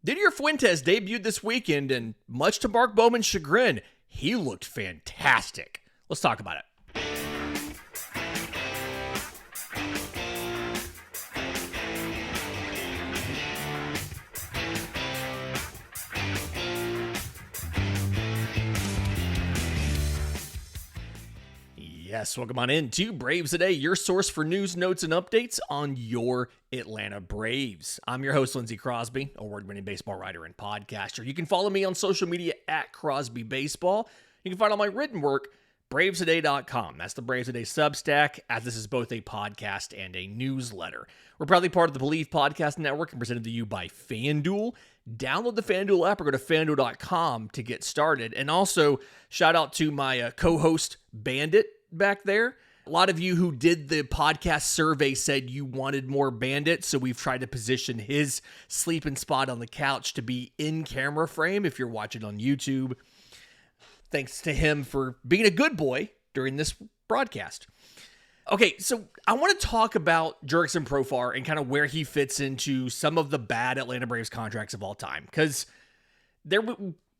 Didier Fuentes debuted this weekend, and much to Mark Bowman's chagrin, he looked fantastic. Let's talk about it. Yes, welcome on in to Braves Today, your source for news, notes, and updates on your Atlanta Braves. I'm your host, Lindsay Crosby, award-winning baseball writer and podcaster. You can follow me on social media at Crosby Baseball. You can find all my written work, bravestoday.com. That's the Braves Today Substack, as this is both a podcast and a newsletter. We're proudly part of the Believe Podcast Network and presented to you by FanDuel. Download the FanDuel app or go to FanDuel.com to get started. And also, shout out to my co-host, Bandit, back there. A lot of you who did the podcast survey said you wanted more Bandit, so we've tried to position his sleeping spot on the couch to be in camera frame if you're watching on YouTube. Thanks to him for being a good boy during this broadcast. Okay, so I want to talk about Jurickson Profar and kind of where he fits into some of the bad Atlanta Braves contracts of all time, because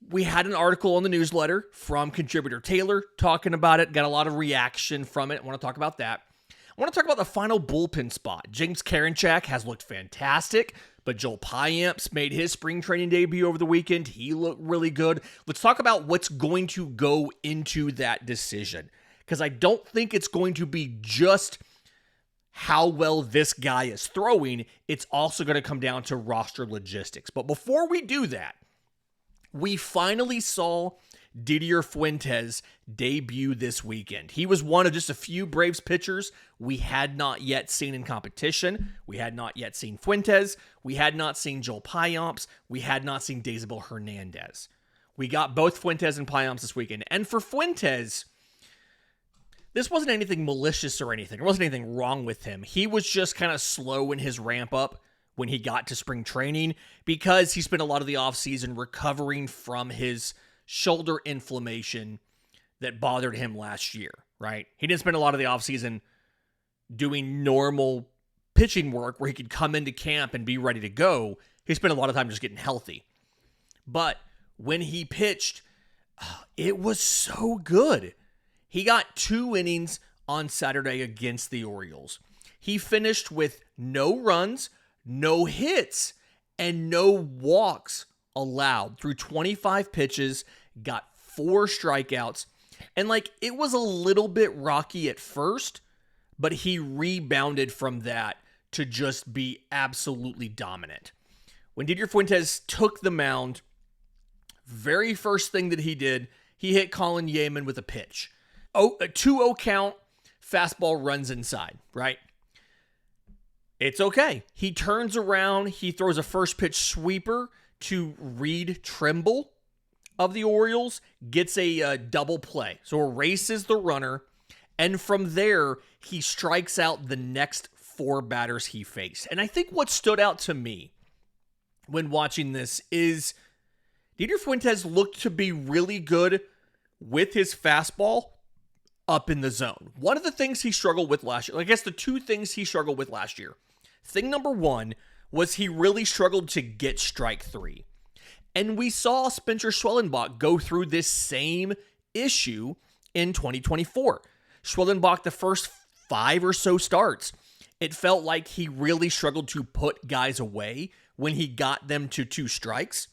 we had an article on the newsletter from contributor Taylor talking about it, got a lot of reaction from it. I want to talk about that. I want to talk about the final bullpen spot. James Karinchak has looked fantastic, but Joel Payamps made his spring training debut over the weekend. He looked really good. Let's talk about what's going to go into that decision, because I don't think it's going to be just how well this guy is throwing. It's also going to come down to roster logistics. But before we do that, we finally saw Didier Fuentes debut this weekend. He was one of just a few Braves pitchers we had not yet seen in competition. We had not yet seen Fuentes. We had not seen Joel Payamps. We had not seen Daysabel Hernandez. We got both Fuentes and Payamps this weekend. And for Fuentes, this wasn't anything malicious or anything. There wasn't anything wrong with him. He was just kind of slow in his ramp up when he got to spring training, because he spent a lot of the offseason recovering from his shoulder inflammation that bothered him last year, right? He didn't spend a lot of the offseason doing normal pitching work where he could come into camp and be ready to go. He spent a lot of time just getting healthy. But when he pitched, it was so good. He got 2 innings on Saturday against the Orioles. He finished with no runs, no hits, and no walks allowed through 25 pitches, got 4 strikeouts. And it was a little bit rocky at first, but he rebounded from that to just be absolutely dominant. When Didier Fuentes took the mound, very first thing that he did, he hit Colin Yeaman with a pitch. A 2-0 count, fastball runs inside, right? It's okay. He turns around, he throws a first pitch sweeper to Reed Trimble of the Orioles, gets a double play. So erases the runner, and from there, he strikes out the next 4 batters he faced. And I think what stood out to me when watching this is Didier Fuentes looked to be really good with his fastball up in the zone. One of the things he struggled with last year, I guess the 2 things he struggled with last year. Thing number 1 was he really struggled to get strike 3. And we saw Spencer Schwellenbach go through this same issue in 2024. Schwellenbach, the first 5 or so starts, it felt like he really struggled to put guys away when he got them to 2 strikes.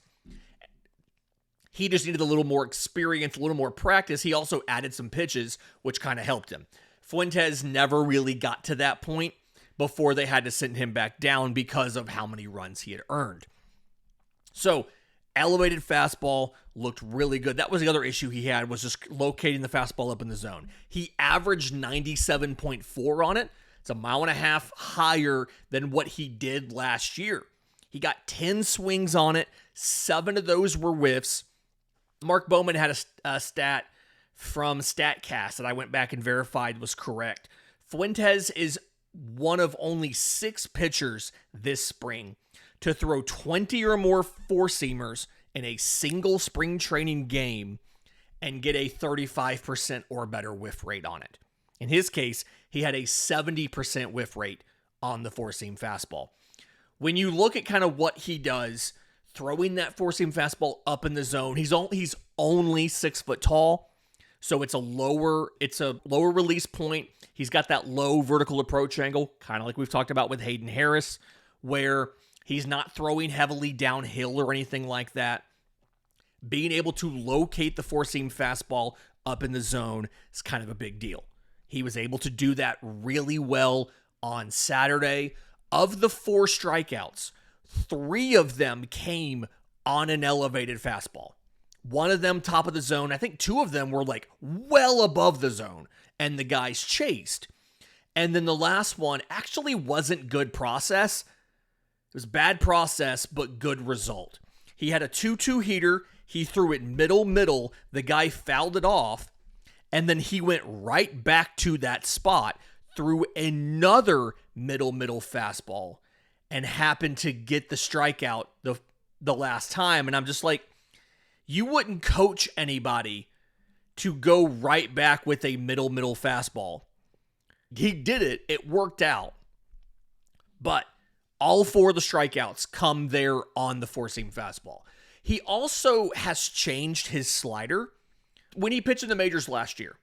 He just needed a little more experience, a little more practice. He also added some pitches, which kind of helped him. Fuentes never really got to that point before they had to send him back down because of how many runs he had earned. So, elevated fastball looked really good. That was the other issue he had, was just locating the fastball up in the zone. He averaged 97.4 on it. It's 1.5 miles higher than what he did last year. He got 10 swings on it. 7 of those were whiffs. Mark Bowman had a stat from StatCast that I went back and verified was correct. Fuentes is one of only 6 pitchers this spring to throw 20 or more four-seamers in a single spring training game and get a 35% or better whiff rate on it. In his case, he had a 70% whiff rate on the four-seam fastball. When you look at kind of what he does throwing that four-seam fastball up in the zone. He's only 6 foot tall, so it's a lower release point. He's got that low vertical approach angle, kind of like we've talked about with Hayden Harris, where he's not throwing heavily downhill or anything like that. Being able to locate the four-seam fastball up in the zone is kind of a big deal. He was able to do that really well on Saturday. Of the 4 strikeouts, 3 of them came on an elevated fastball. One of them top of the zone. I think 2 of them were like well above the zone, and the guys chased. And then the last one actually wasn't good process. It was bad process, but good result. He had a 2-2 heater. He threw it middle. The guy fouled it off, and then he went right back to that spot, threw another middle fastball, and happened to get the strikeout the last time. And I'm just like, you wouldn't coach anybody to go right back with a middle fastball. He did it. It worked out. But all 4 of the strikeouts come there on the four-seam fastball. He also has changed his slider. When he pitched in the majors last year,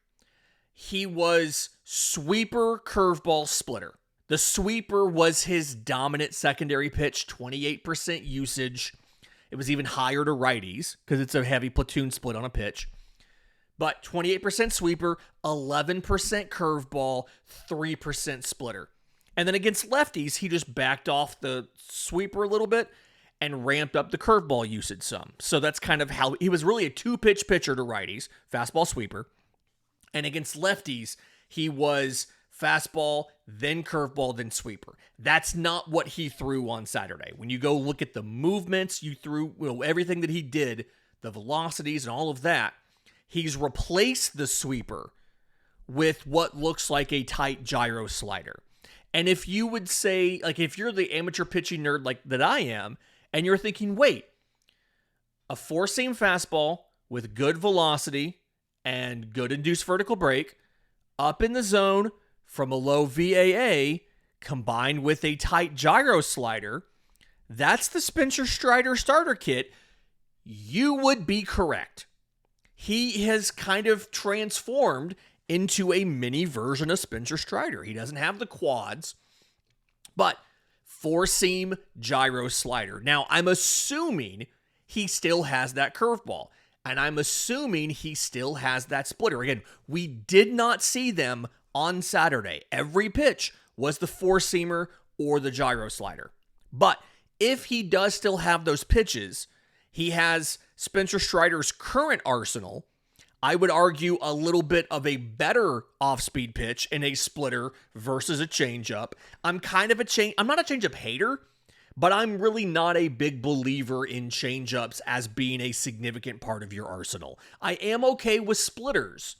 he was sweeper, curveball, splitter. The sweeper was his dominant secondary pitch, 28% usage. It was even higher to righties because it's a heavy platoon split on a pitch. But 28% sweeper, 11% curveball, 3% splitter. And then against lefties, he just backed off the sweeper a little bit and ramped up the curveball usage some. So that's kind of how he was really a 2-pitch pitcher to righties, fastball, sweeper. And against lefties, he was fastball, then curveball, then sweeper. That's not what he threw on Saturday. When you go look at the movements, you threw everything that he did, the velocities and all of that, he's replaced the sweeper with what looks like a tight gyro slider. And if you would say, like, if you're the amateur pitching nerd like that I am, and you're thinking, wait, a four-seam fastball with good velocity and good induced vertical break up in the zone from a low VAA combined with a tight gyro slider, that's the Spencer Strider starter kit. You would be correct. He has kind of transformed into a mini version of Spencer Strider. He doesn't have the quads, but four-seam gyro slider. Now, I'm assuming he still has that curveball, and I'm assuming he still has that splitter. Again, we did not see them on Saturday. Every pitch was the four-seamer or the gyro slider. But if he does still have those pitches, he has Spencer Strider's current arsenal. I would argue a little bit of a better off-speed pitch in a splitter versus a changeup. I'm not a changeup hater, but I'm really not a big believer in changeups as being a significant part of your arsenal. I am okay with splitters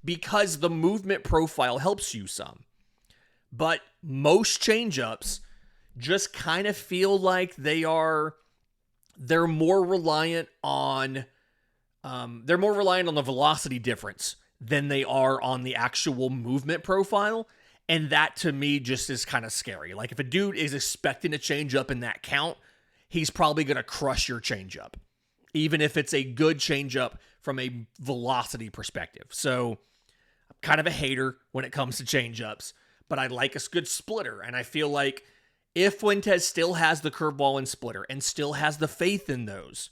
because the movement profile helps you some. But most changeups just kind of feel like they're more reliant on the velocity difference than they are on the actual movement profile. And that to me just is kind of scary. Like if a dude is expecting a changeup in that count, he's probably going to crush your changeup, even if it's a good changeup from a velocity perspective. So I'm kind of a hater when it comes to changeups, but I like a good splitter. And I feel like if Fuentes still has the curveball and splitter and still has the faith in those,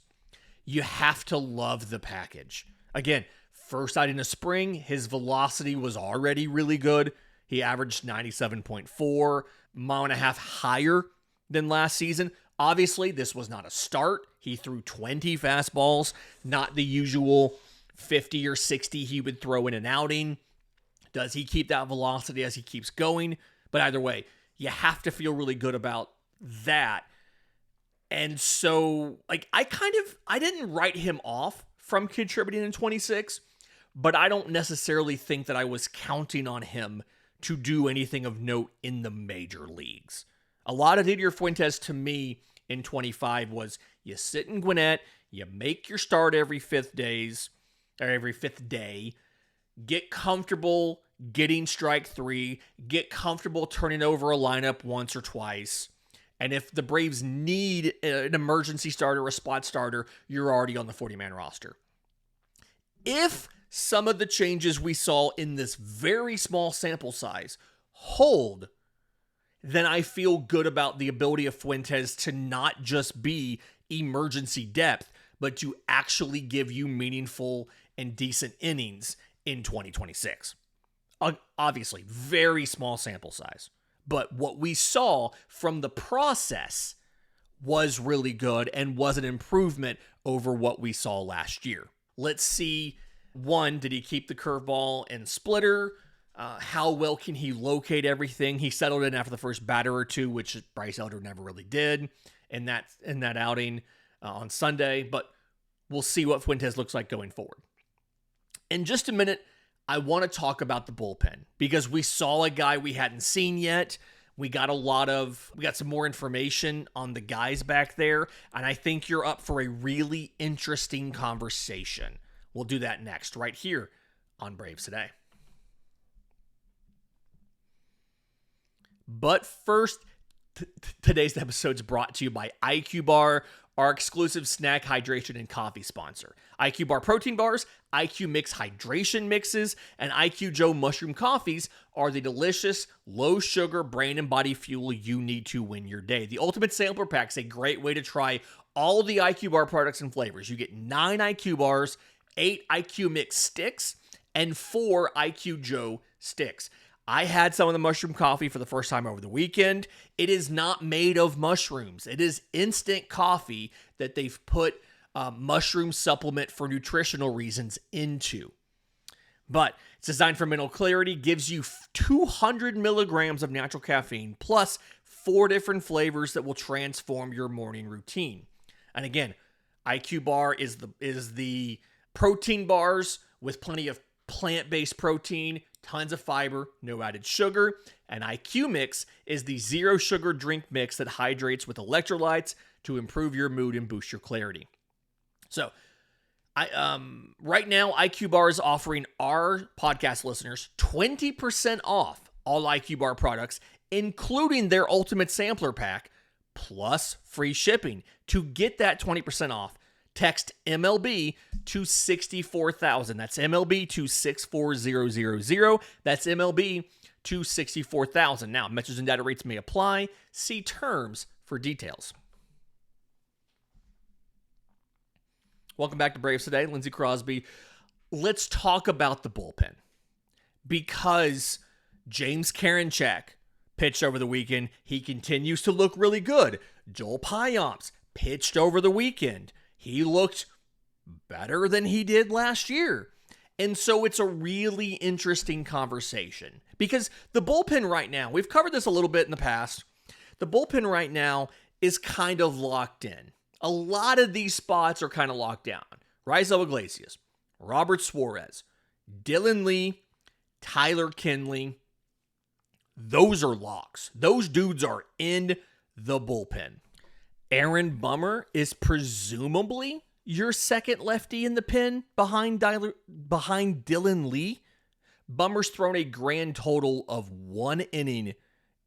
you have to love the package. Again, first outing of spring, his velocity was already really good. He averaged 97.4, mile and a half higher than last season. Obviously, this was not a start. He threw 20 fastballs, not the usual 50 or 60 he would throw in an outing. Does he keep that velocity as he keeps going? But either way, you have to feel really good about that. And so, like, I didn't write him off from contributing in 26, but I don't necessarily think that I was counting on him to do anything of note in the major leagues. A lot of Didier Fuentes to me in 25 was you sit in Gwinnett, you make your start every 5th day, get comfortable getting strike 3, get comfortable turning over a lineup once or twice, And if the Braves need an emergency starter, a spot starter, you're already on the 40-man roster. If some of the changes we saw in this very small sample size hold, then I feel good about the ability of Fuentes to not just be emergency depth, but to actually give you meaningful and decent innings in 2026. Obviously, very small sample size. But what we saw from the process was really good and was an improvement over what we saw last year. Let's see, one, did he keep the curveball and splitter? How well can he locate everything? He settled in after the first batter or two, which Bryce Elder never really did in that outing on Sunday. But we'll see what Fuentes looks like going forward. In just a minute, I want to talk about the bullpen because we saw a guy we hadn't seen yet. We got some more information on the guys back there, and I think you're up for a really interesting conversation. We'll do that next, right here on Braves Today. But first, today's episode is brought to you by IQ Bar, our exclusive snack, hydration, and coffee sponsor. IQ Bar protein bars, IQ Mix hydration mixes, and IQ Joe mushroom coffees are the delicious, low-sugar brain and body fuel you need to win your day. The Ultimate Sampler Pack is a great way to try all the IQ Bar products and flavors. You get 9 IQ Bars, 8 IQ Mix sticks, and 4 IQ Joe sticks. I had some of the mushroom coffee for the first time over the weekend. It is not made of mushrooms. It is instant coffee that they've put mushroom supplement for nutritional reasons into. But it's designed for mental clarity, gives you 200 milligrams of natural caffeine, plus 4 different flavors that will transform your morning routine. And again, IQ Bar is the protein bars with plenty of plant-based protein, tons of fiber, no added sugar, and IQ Mix is the zero sugar drink mix that hydrates with electrolytes to improve your mood and boost your clarity. So, right now, IQ Bar is offering our podcast listeners 20% off all IQ Bar products, including their Ultimate Sampler Pack, plus free shipping. To get that 20% off, text MLB to 64,000. That's MLB to 64000. That's MLB to 64,000. Now, messages and data rates may apply. See terms for details. Welcome back to Braves Today. Lindsay Crosby. Let's talk about the bullpen because James Karinchak pitched over the weekend. He continues to look really good. Joel Payamps pitched over the weekend. He looked better than he did last year. And so it's a really interesting conversation because the bullpen right now, we've covered this a little bit in the past. The bullpen right now is kind of locked in. A lot of these spots are kind of locked down. Raisel Iglesias, Robert Suarez, Dylan Lee, Tyler Kinley. Those are locks. Those dudes are in the bullpen. Aaron Bummer is presumably your second lefty in the pen behind Dylan Lee. Bummer's thrown a grand total of 1 inning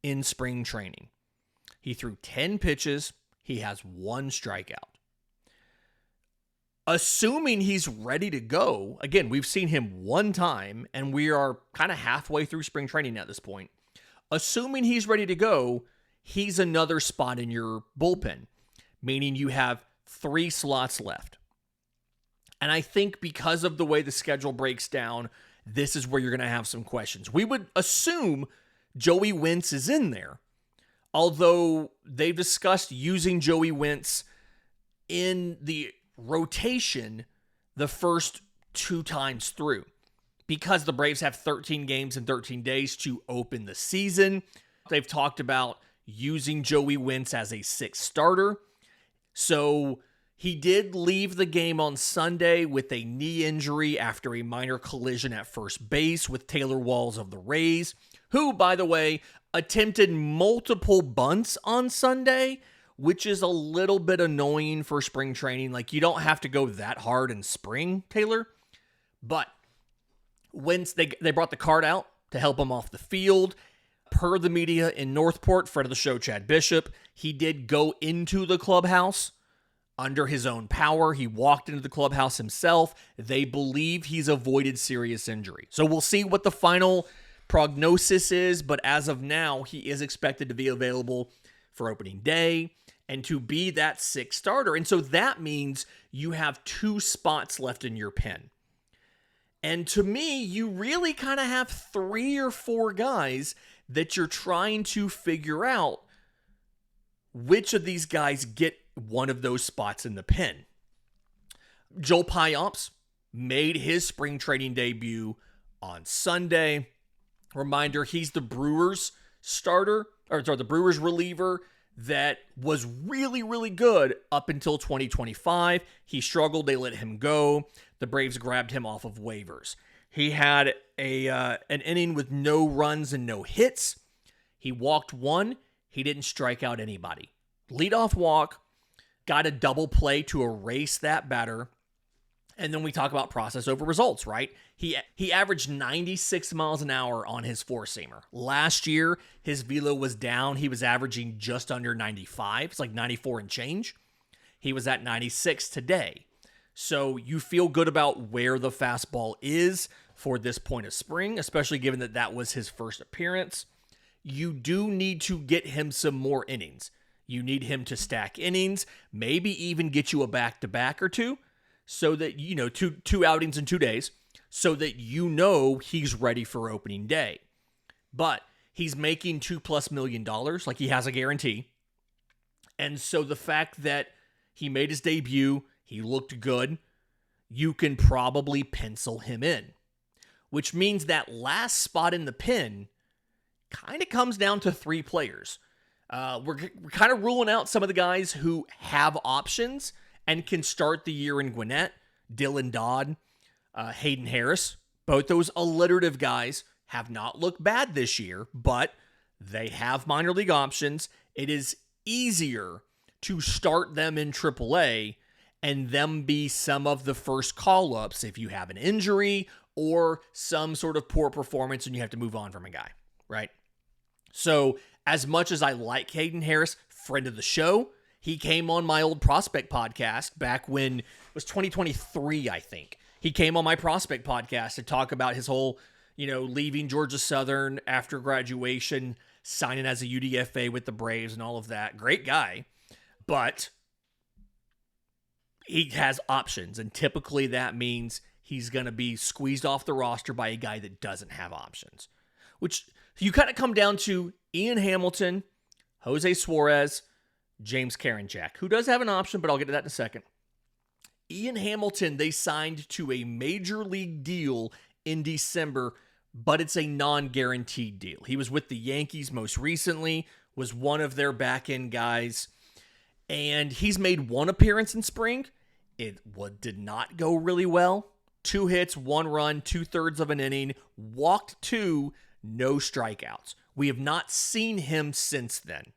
in spring training. He threw 10 pitches. He has 1 strikeout. Assuming he's ready to go, again, we've seen him 1 time, and we are kind of halfway through spring training at this point. Assuming he's ready to go, he's another spot in your bullpen, meaning you have 3 slots left. And I think because of the way the schedule breaks down, this is where you're going to have some questions. We would assume Joey Wentz is in there, although they've discussed using Joey Wentz in the rotation the first 2 times through because the Braves have 13 games in 13 days to open the season. They've talked about using Joey Wentz as a 6th starter. So he did leave the game on Sunday with a knee injury after a minor collision at first base with Taylor Walls of the Rays, who, by the way, attempted multiple bunts on Sunday, which is a little bit annoying for spring training. Like, you don't have to go that hard in spring, Taylor. But once they brought the cart out to help him off the field, Per the media in Northport, friend of the show, Chad Bishop, he did go into the clubhouse under his own power. He walked into the clubhouse himself. They believe he's avoided serious injury. So we'll see what the final prognosis is, but as of now, he is expected to be available for opening day and to be that sixth starter. And so that means you have 2 spots left in your pen. And to me, you really kind of have 3 or 4 guys that you're trying to figure out which of these guys get one of those spots in the pen. Joel Payamps made his spring training debut on Sunday. Reminder, he's the Brewers the Brewers reliever that was really, really good up until 2025. He struggled. They let him go. The Braves grabbed him off of waivers. He had an inning with no runs and no hits. He walked 1. He didn't strike out anybody. Leadoff walk, got a double play to erase that batter. And then we talk about process over results, right? He averaged 96 miles an hour on his four-seamer. Last year, his velo was down. He was averaging just under 95. It's like 94 and change. He was at 96 today. So you feel good about where the fastball is for this point of spring, especially given that that was his first appearance. You do need to get him some more innings. You need him to stack innings, maybe even get you a back-to-back or two, so that, two outings in 2 days, so that he's ready for opening day. But he's making $2+ million, like he has a guarantee. And so the fact that he made his debut, he looked good, you can probably pencil him in. Which means that last spot in the pen kind of comes down to 3 players. We're kind of ruling out some of the guys who have options and can start the year in Gwinnett. Dylan Dodd, Hayden Harris. Both those alliterative guys have not looked bad this year, but they have minor league options. It is easier to start them in AAA and them be some of the first call-ups if you have an injury or some sort of poor performance and you have to move on from a guy, right? So as much as I like Hayden Harris, friend of the show, he came on my old prospect podcast back when it was 2023, I think. He came on my prospect podcast to talk about his whole, leaving Georgia Southern after graduation, signing as a UDFA with the Braves and all of that. Great guy. But he has options, and typically that means he's going to be squeezed off the roster by a guy that doesn't have options. Which you kind of come down to Ian Hamilton, Josè Suarez, James Karinchak, who does have an option, but I'll get to that in a second. Ian Hamilton, they signed to a major league deal in December, but it's a non-guaranteed deal. He was with the Yankees most recently, was one of their back-end guys, and he's made 1 appearance in spring. It did not go really well. 2 hits, 1 run, 2/3 of an inning, walked 2, no strikeouts. We have not seen him since then.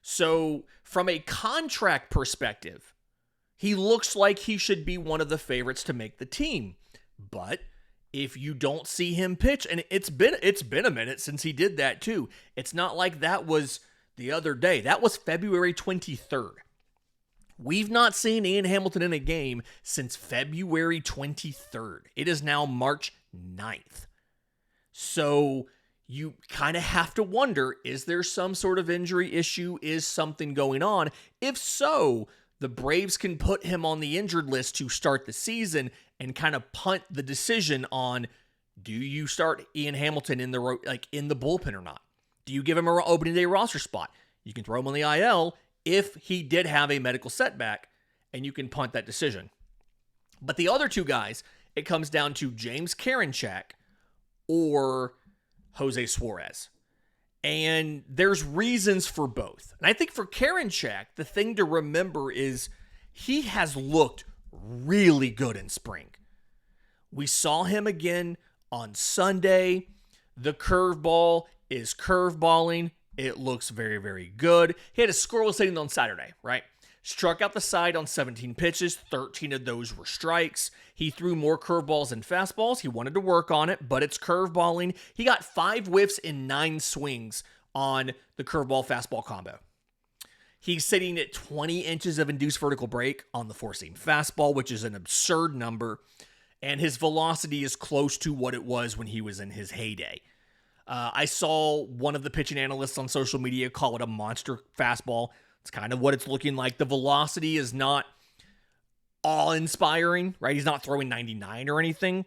So from a contract perspective, he looks like he should be one of the favorites to make the team. But if you don't see him pitch, and it's been a minute since he did that too. It's not like that was the other day. That was February 23rd. We've not seen Ian Hamilton in a game since February 23rd. It is now March 9th. So you kind of have to wonder, is there some sort of injury issue? Is something going on? If so, the Braves can put him on the injured list to start the season and kind of punt the decision on, do you start Ian Hamilton in the bullpen or not? Do you give him an opening day roster spot? You can throw him on the IL if he did have a medical setback, and you can punt that decision. But the other 2 guys, it comes down to James Karinchak or Josè Suarez. And there's reasons for both. And I think for Karinchak, the thing to remember is he has looked really good in spring. We saw him again on Sunday. The curveball is curveballing. It looks very, very good. He had a scoreless inning on Saturday, right? Struck out the side on 17 pitches, 13 of those were strikes. He threw more curveballs than fastballs. He wanted to work on it, but it's curveballing. He got 5 whiffs in 9 swings on the curveball fastball combo. He's sitting at 20 inches of induced vertical break on the four-seam fastball, which is an absurd number. And his velocity is close to what it was when he was in his heyday. I saw one of the pitching analysts on social media call it a monster fastball. It's kind of what it's looking like. The velocity is not awe-inspiring, right? He's not throwing 99 or anything.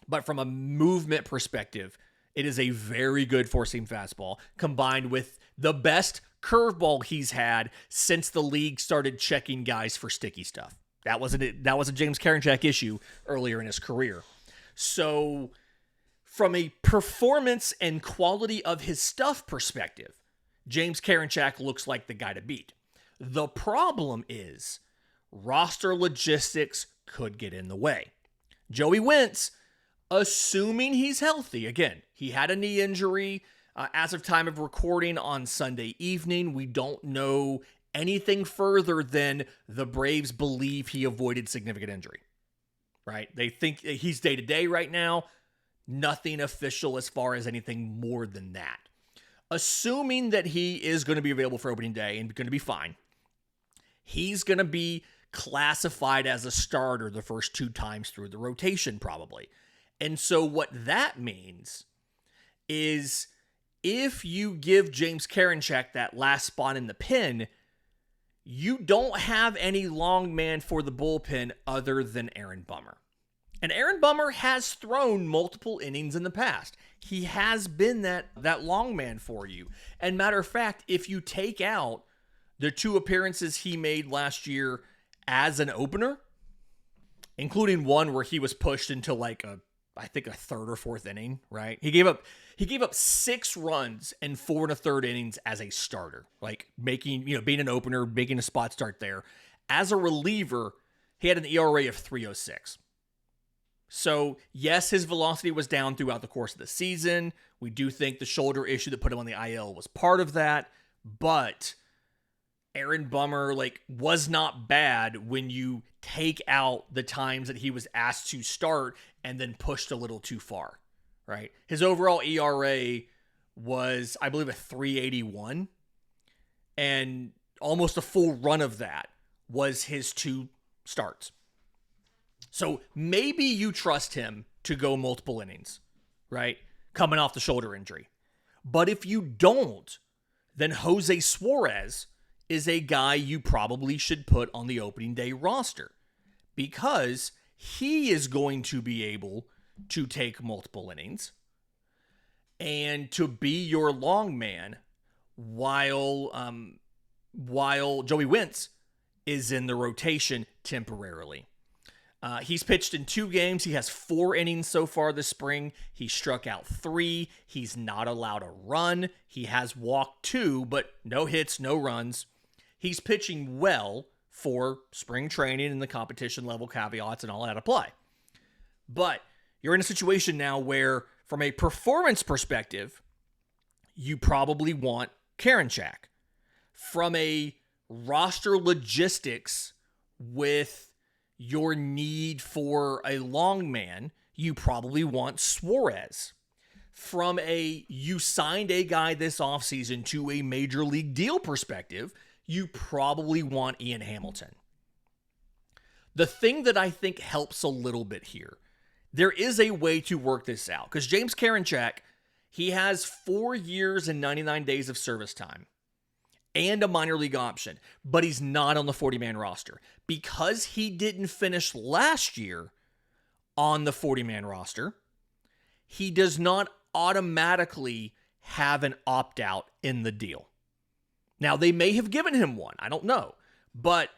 But from a movement perspective, it is a very good four-seam fastball combined with the best curveball he's had since the league started checking guys for sticky stuff. That was a James Karinchak issue earlier in his career. So from a performance and quality of his stuff perspective, James Karinchak looks like the guy to beat. The problem is roster logistics could get in the way. Joey Wentz, assuming he's healthy, again, he had a knee injury as of time of recording on Sunday evening. We don't know anything further than the Braves believe he avoided significant injury, right? They think he's day-to-day right now. Nothing official as far as anything more than that. Assuming that he is going to be available for opening day and going to be fine, he's going to be classified as a starter the first 2 times through the rotation probably. And so what that means is if you give James Karinchak that last spot in the pen, you don't have any long man for the bullpen other than Aaron Bummer. And Aaron Bummer has thrown multiple innings in the past. He has been that long man for you. And matter of fact, if you take out the 2 appearances he made last year as an opener, including one where he was pushed into like I think a 3rd or 4th inning, right? He gave up 6 runs in 4 1/3 innings as a starter, like being an opener, making a spot start there. As a reliever, he had an ERA of 3.06. So, yes, his velocity was down throughout the course of the season. We do think the shoulder issue that put him on the IL was part of that, but Aaron Bummer was not bad when you take out the times that he was asked to start and then pushed a little too far, right? His overall ERA was, I believe, a 3.81, and almost a full run of that was his 2 starts. So maybe you trust him to go multiple innings, right? Coming off the shoulder injury. But if you don't, then Josè Suarez is a guy you probably should put on the opening day roster because he is going to be able to take multiple innings and to be your long man while Joey Wentz is in the rotation temporarily. He's pitched in 2 games. He has 4 innings so far this spring. He struck out 3. He's not allowed a run. He has walked 2, but no hits, no runs. He's pitching well for spring training and the competition level caveats and all that apply. But you're in a situation now where, from a performance perspective, you probably want Karinchak. From a roster logistics with your need for a long man, you probably want Suarez. From you signed a guy this offseason to a major league deal perspective, you probably want Ian Hamilton. The thing that I think helps a little bit here, there is a way to work this out. Because James Karinchak, he has 4 years and 99 days of service time and a minor league option, but he's not on the 40-man roster. Because he didn't finish last year on the 40-man roster, he does not automatically have an opt-out in the deal. Now, they may have given him one. I don't know. But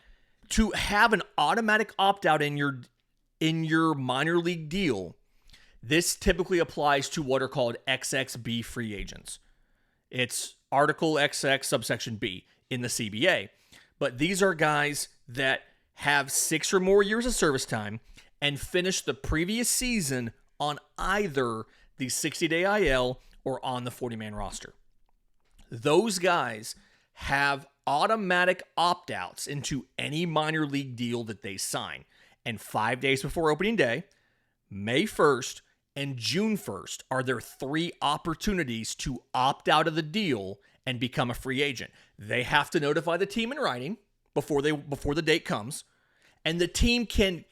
to have an automatic opt-out in your minor league deal, this typically applies to what are called XXB free agents. It's Article XX subsection B in the CBA. But these are guys that have 6 or more years of service time and finish the previous season on either the 60-day IL or on the 40-man roster. Those guys have automatic opt-outs into any minor league deal that they sign. And 5 days before opening day, May 1st and June 1st are their 3 opportunities to opt out of the deal and become a free agent. They have to notify the team in writing before the date comes, and the team can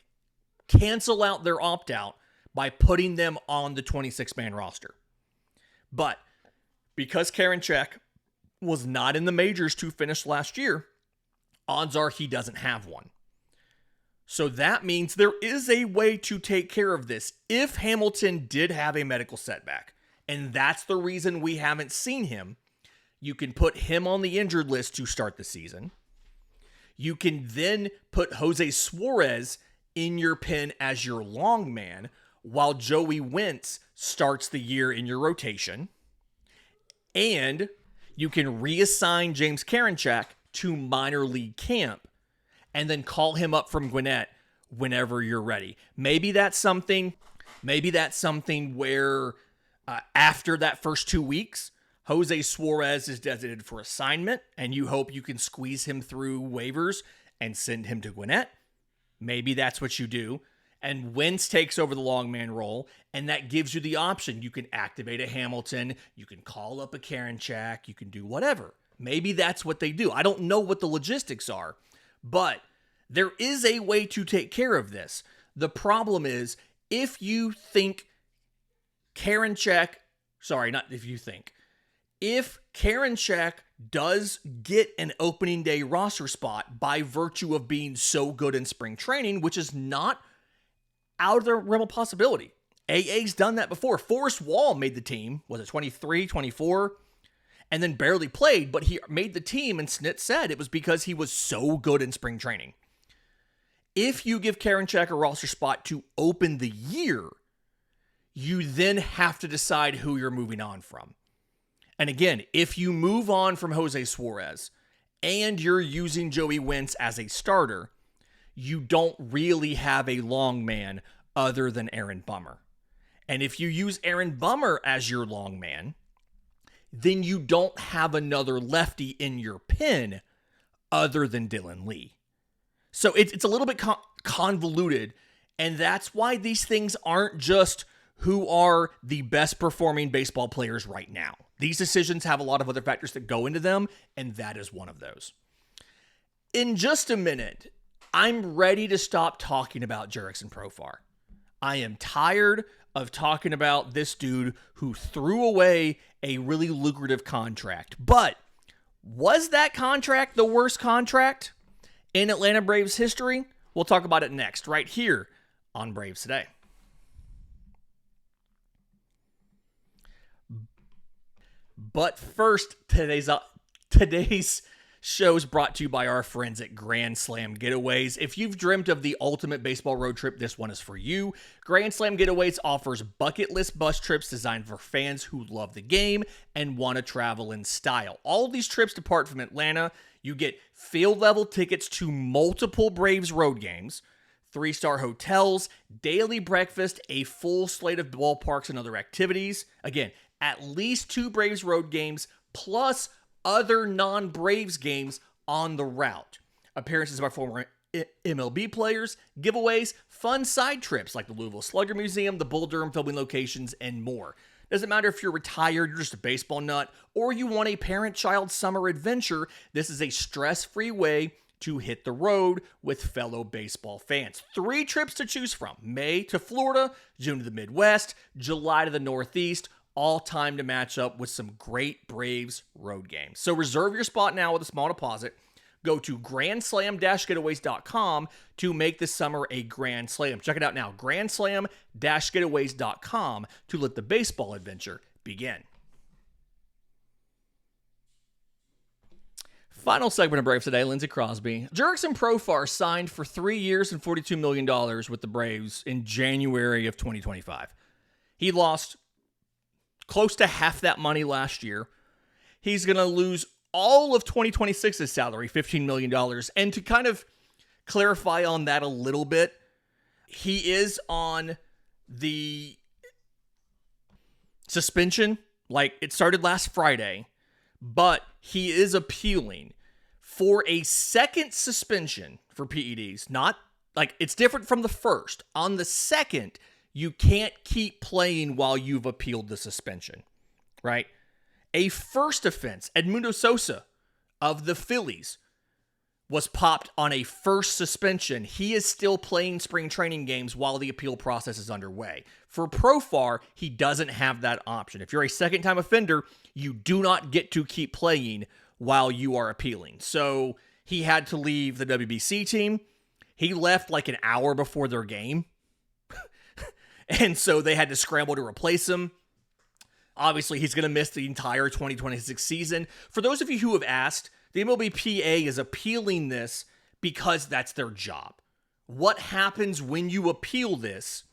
cancel out their opt-out by putting them on the 26-man roster. But because Karinchak was not in the majors to finish last year, odds are he doesn't have one. So that means there is a way to take care of this if Hamilton did have a medical setback. And that's the reason we haven't seen him. You can put him on the injured list to start the season. You can then put Josè Suarez in your pen as your long man while Joey Wentz starts the year in your rotation. And you can reassign James Karinchak to minor league camp and then call him up from Gwinnett whenever you're ready. Maybe that's something where after that first 2 weeks, Josè Suarez is designated for assignment, and you hope you can squeeze him through waivers and send him to Gwinnett. Maybe that's what you do. And Wentz takes over the long man role, and that gives you the option. You can activate a Hamilton, you can call up a Karinchak, you can do whatever. Maybe that's what they do. I don't know what the logistics are, but there is a way to take care of this. The problem is, if Karinchak does get an opening day roster spot by virtue of being so good in spring training, which is not out of the realm of possibility. AA's done that before. Forrest Wall made the team, was it 23, 24, and then barely played, but he made the team, and Snit said it was because he was so good in spring training. If you give Karinchak a roster spot to open the year, you then have to decide who you're moving on from. And again, if you move on from Josè Suarez and you're using Joey Wentz as a starter, you don't really have a long man other than Aaron Bummer. And if you use Aaron Bummer as your long man, then you don't have another lefty in your pen other than Dylan Lee. So it's a little bit convoluted, and that's why these things aren't just who are the best performing baseball players right now. These decisions have a lot of other factors that go into them, and that is one of those. In just a minute, I'm ready to stop talking about Jurickson Profar. I am tired of talking about this dude who threw away a really lucrative contract. But was that contract the worst contract in Atlanta Braves history? We'll talk about it next, right here on Braves Today. But first, today's show is brought to you by our friends at Grand Slam Getaways. If you've dreamt of the ultimate baseball road trip, this one is for you. Grand Slam Getaways offers bucket list bus trips designed for fans who love the game and want to travel in style. All of these trips depart from Atlanta. You get field level tickets to multiple Braves road games, 3-star hotels, daily breakfast, a full slate of ballparks and other activities. Again, at least 2 Braves road games, plus other non-Braves games on the route. Appearances by former MLB players, giveaways, fun side trips like the Louisville Slugger Museum, the Bull Durham filming locations, and more. Doesn't matter if you're retired, you're just a baseball nut, or you want a parent-child summer adventure, this is a stress-free way to hit the road with fellow baseball fans. 3 trips to choose from: May to Florida, June to the Midwest, July to the Northeast, all time to match up with some great Braves road games. So reserve your spot now with a small deposit. Go to grandslam-getaways.com to make this summer a grand slam. Check it out now, grandslam-getaways.com, to let the baseball adventure begin. Final segment of Braves Today, Lindsay Crosby. Jurickson Profar signed for 3 years and $42 million with the Braves in January of 2025. He lost close to half that money last year. He's going to lose all of 2026's salary, $15 million. And to kind of clarify on that a little bit, he is on the suspension. Like, it started last Friday, but he is appealing for a second suspension for PEDs. Not like it's different from the first. On the second, you can't keep playing while you've appealed the suspension, right? A first offense, Edmundo Sosa of the Phillies was popped on a first suspension. He is still playing spring training games while the appeal process is underway. For Profar, he doesn't have that option. If you're a second-time offender, you do not get to keep playing while you are appealing. So he had to leave the WBC team. He left like an hour before their game. And so they had to scramble to replace him. Obviously, he's going to miss the entire 2026 season. For those of you who have asked, the MLBPA is appealing this because that's their job. What happens when you appeal this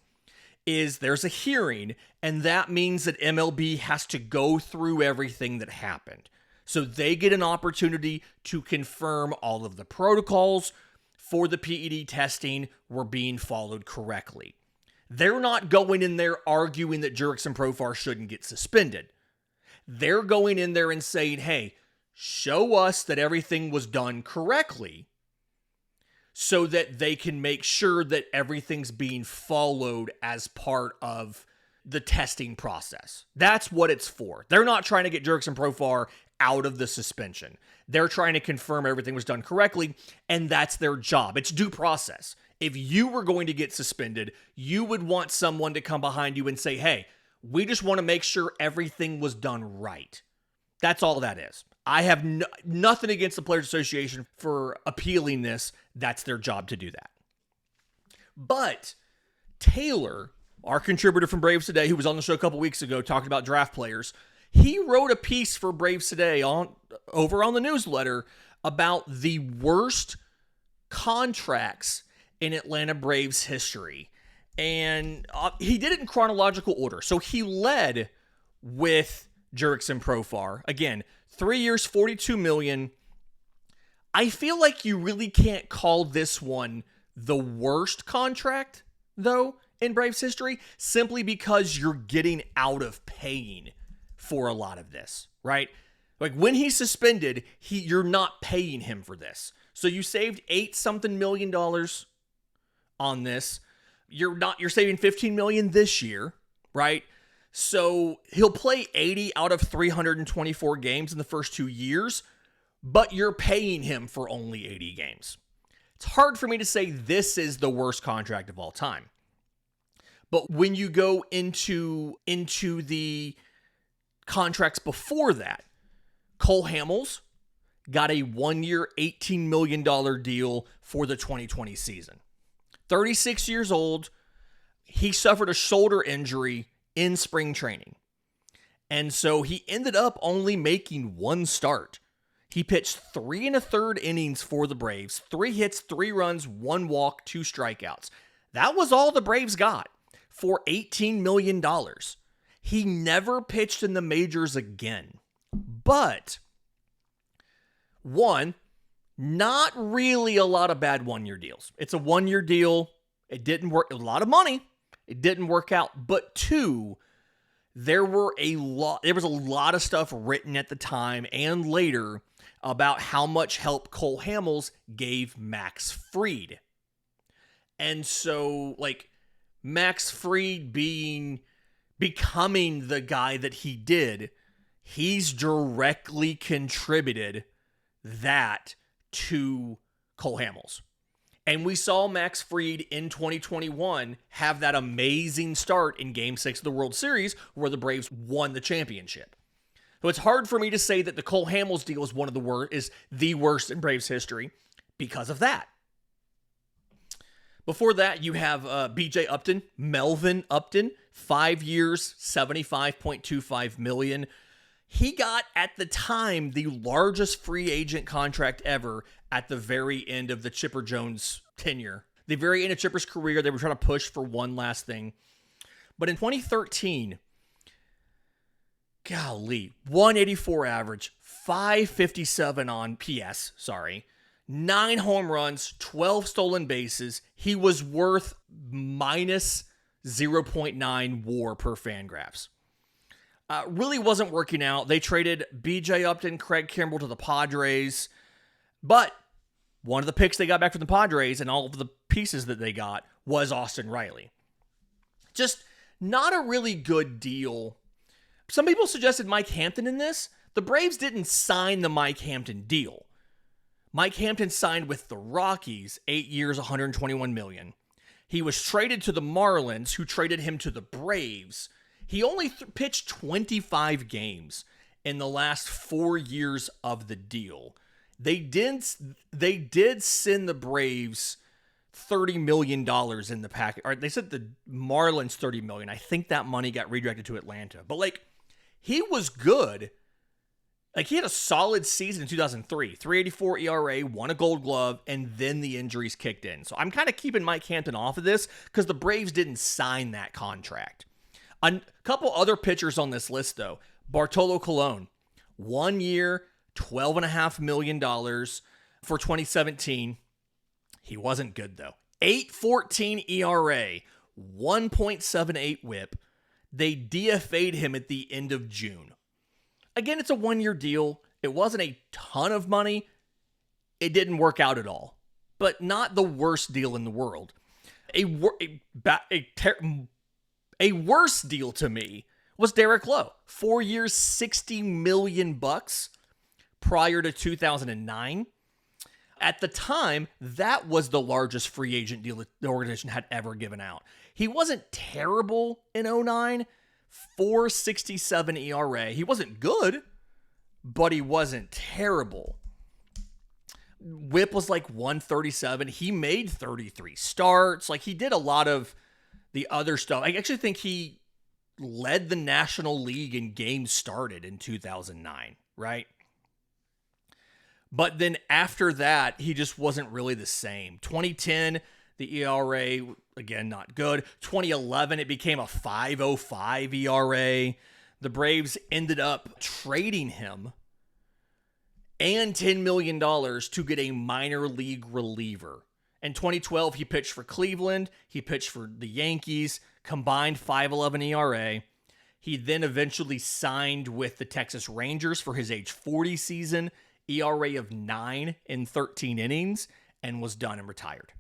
is there's a hearing, and that means that MLB has to go through everything that happened. So they get an opportunity to confirm all of the protocols for the PED testing were being followed correctly. They're not going in there arguing that Jurickson Profar shouldn't get suspended. They're going in there and saying, hey, show us that everything was done correctly so that they can make sure that everything's being followed as part of the testing process. That's what it's for. They're not trying to get Jurickson Profar out of the suspension. They're trying to confirm everything was done correctly, and that's their job. It's due process. If you were going to get suspended, you would want someone to come behind you and say, hey, we just want to make sure everything was done right. That's all that is. I have nothing against the Players Association for appealing this. That's their job to do that. But Taylor, our contributor from Braves Today, who was on the show a couple weeks ago talking about draft players, he wrote a piece for Braves Today over on the newsletter about the worst contracts in Atlanta Braves history. And he did it in chronological order. So he led with Jurickson Profar. Again, 3 years, $42 million. I feel like you really can't call this one the worst contract, though, in Braves history, simply because you're getting out of paying for a lot of this, right? Like when he's suspended, you're not paying him for this. So you saved $8-something million on this. You're saving $15 million this year, right? So he'll play 80 out of 324 games in the first 2 years, but you're paying him for only 80 games. It's hard for me to say this is the worst contract of all time. But when you go into the contracts before that, Cole Hamels got a 1-year, $18 million deal for the 2020 season. 36 years old, he suffered a shoulder injury in spring training. And so he ended up only making one start. He pitched 3 1/3 innings for the Braves, 3 hits, 3 runs, 1 walk, 2 strikeouts. That was all the Braves got for $18 million. He never pitched in the majors again. But, one, not really a lot of bad 1-year deals. It's a 1-year deal. It didn't work. It was a lot of money. It didn't work out. But 2, there was a lot of stuff written at the time and later about how much help Cole Hamels gave Max Fried. And so, like, Max Fried becoming the guy that he did, he's directly contributed that to Cole Hamels. And we saw Max Fried in 2021 have that amazing start in Game 6 of the World Series where the Braves won the championship. So it's hard for me to say that the Cole Hamels deal is the worst in Braves history because of that. Before that, you have B.J. Upton, Melvin Upton, 5 years, $75.25 million. He got, at the time, the largest free agent contract ever at the very end of the Chipper Jones tenure. The very end of Chipper's career, they were trying to push for one last thing. But in 2013, golly, 184 average, 557 on PS, 9 home runs, 12 stolen bases. He was worth minus 0.9 WAR per Fangraphs. Really wasn't working out. They traded B.J. Upton, Craig Kimbrell to the Padres. But one of the picks they got back from the Padres and all of the pieces that they got was Austin Riley. Just not a really good deal. Some people suggested Mike Hampton in this. The Braves didn't sign the Mike Hampton deal. Mike Hampton signed with the Rockies, 8 years, $121 million. He was traded to the Marlins, who traded him to the Braves. He only pitched 25 games in the last 4 years of the deal. They did send the Braves $30 million in the package. Or they said the Marlins $30 million. I think that money got redirected to Atlanta. But he was good. He had a solid season in 2003. 3.84 ERA, won a Gold Glove, and then the injuries kicked in. So I'm kind of keeping Mike Hampton off of this because the Braves didn't sign that contract. A couple other pitchers on this list, though. Bartolo Colon, 1 year, $12.5 million for 2017. He wasn't good, though. 8.14 ERA, 1.78 whip. They DFA'd him at the end of June. Again, it's a 1-year deal. It wasn't a ton of money. It didn't work out at all, but not the worst deal in the world. A worse deal to me was Derek Lowe. 4 years, $60 million prior to 2009. At the time, that was the largest free agent deal that the organization had ever given out. He wasn't terrible in 2009. 4.67 ERA. He wasn't good, but he wasn't terrible. Whip was 137. He made 33 starts. He did a lot of the other stuff. I actually think he led the National League in games started in 2009, right? But then after that, he just wasn't really the same. 2010, the ERA, again, not good. 2011, it became a 5.05 ERA. The Braves ended up trading him and $10 million to get a minor league reliever. In 2012, he pitched for Cleveland. He pitched for the Yankees, combined 5.11 ERA. He then eventually signed with the Texas Rangers for his age 40 season, ERA of 9 in 13 innings, and was done and retired.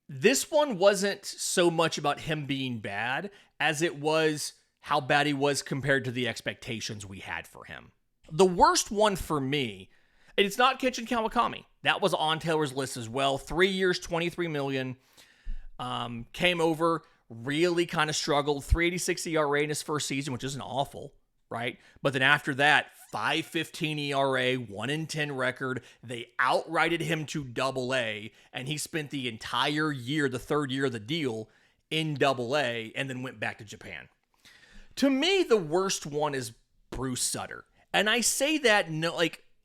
This one wasn't so much about him being bad as it was how bad he was compared to the expectations we had for him. The worst one for me, and it's not Kitchen Kawakami. That was on Taylor's list as well. 3 years, $23 million. Came over, really kind of struggled. 3.86 ERA in his first season, which isn't awful, right? But then after that, 5.15 ERA, 1-10 record. They outrighted him to Double-A, and he spent the entire year, the third year of the deal, in Double-A, and then went back to Japan. To me, the worst one is Bruce Sutter. And I say that,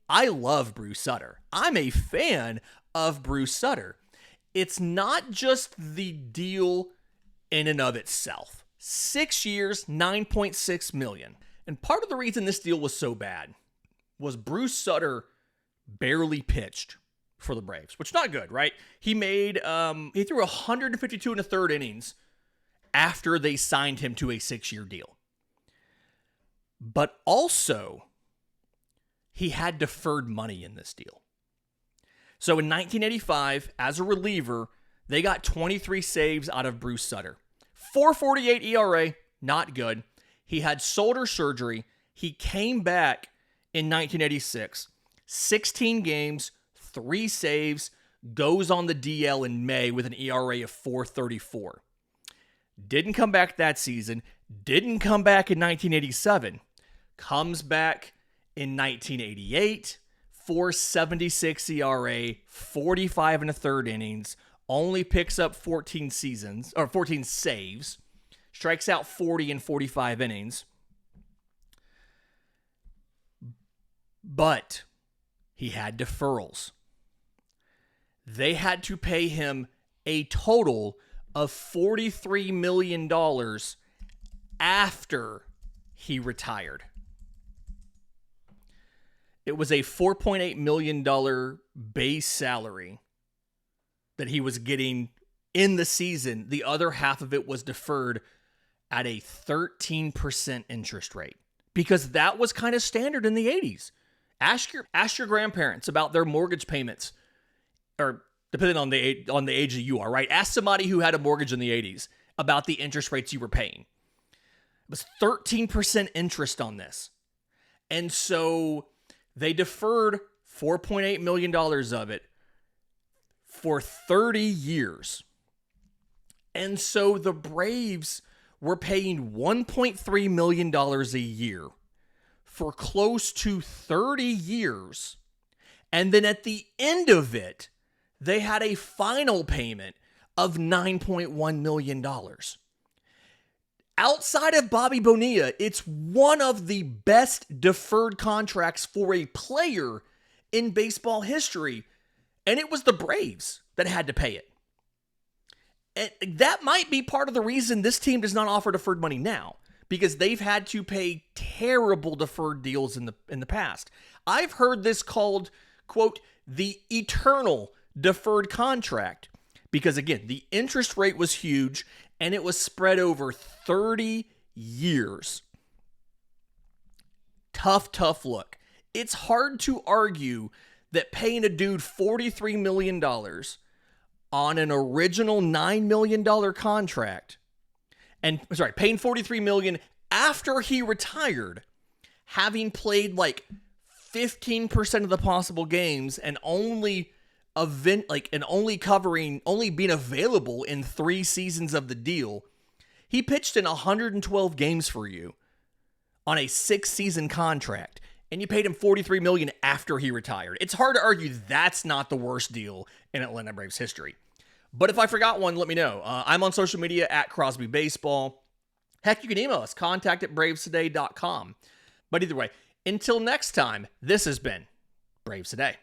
I love Bruce Sutter. I'm a fan of Bruce Sutter. It's not just the deal in and of itself. 6 years, $9.6 million. And part of the reason this deal was so bad was Bruce Sutter barely pitched for the Braves, which is not good, right? He threw 152 in the third innings after they signed him to a 6-year deal. But also, he had deferred money in this deal. So in 1985, as a reliever, they got 23 saves out of Bruce Sutter. 4.48 ERA, not good. He had shoulder surgery. He came back in 1986. 16 games, 3 saves, goes on the DL in May with an ERA of 4.34. Didn't come back that season. Didn't come back in 1987. Comes back in 1988. 4.76 ERA, 45 and a third innings. Only picks up 14 saves. Strikes out 40 in 45 innings. But he had deferrals. They had to pay him a total of $43 million after he retired. It was a $4.8 million base salary that he was getting in the season. The other half of it was deferred at a 13% interest rate, because that was kind of standard in the 80s. Ask your grandparents about their mortgage payments, or depending on the age that you are, right? Ask somebody who had a mortgage in the 80s about the interest rates you were paying. It was 13% interest on this. And so they deferred $4.8 million of it for 30 years. And so the Braves were paying $1.3 million a year for close to 30 years. And then at the end of it, they had a final payment of $9.1 million. Outside of Bobby Bonilla, it's one of the best deferred contracts for a player in baseball history. And it was the Braves that had to pay it. And that might be part of the reason this team does not offer deferred money now, because they've had to pay terrible deferred deals in the past. I've heard this called, quote, the eternal deferred contract, because again, the interest rate was huge and it was spread over 30 years. Tough look. It's hard to argue that paying a dude $43 million on an original $9 million contract, paying $43 million after he retired, having played like 15% of the possible games and only being available in 3 seasons of the deal. He pitched in 112 games for you on a 6-season contract, and you paid him $43 million after he retired. It's hard to argue that's not the worst deal in Atlanta Braves history. But if I forgot one, let me know. I'm on social media at Crosby Baseball. Heck, you can email us, contact@bravestoday.com. But either way, until next time, this has been Braves Today.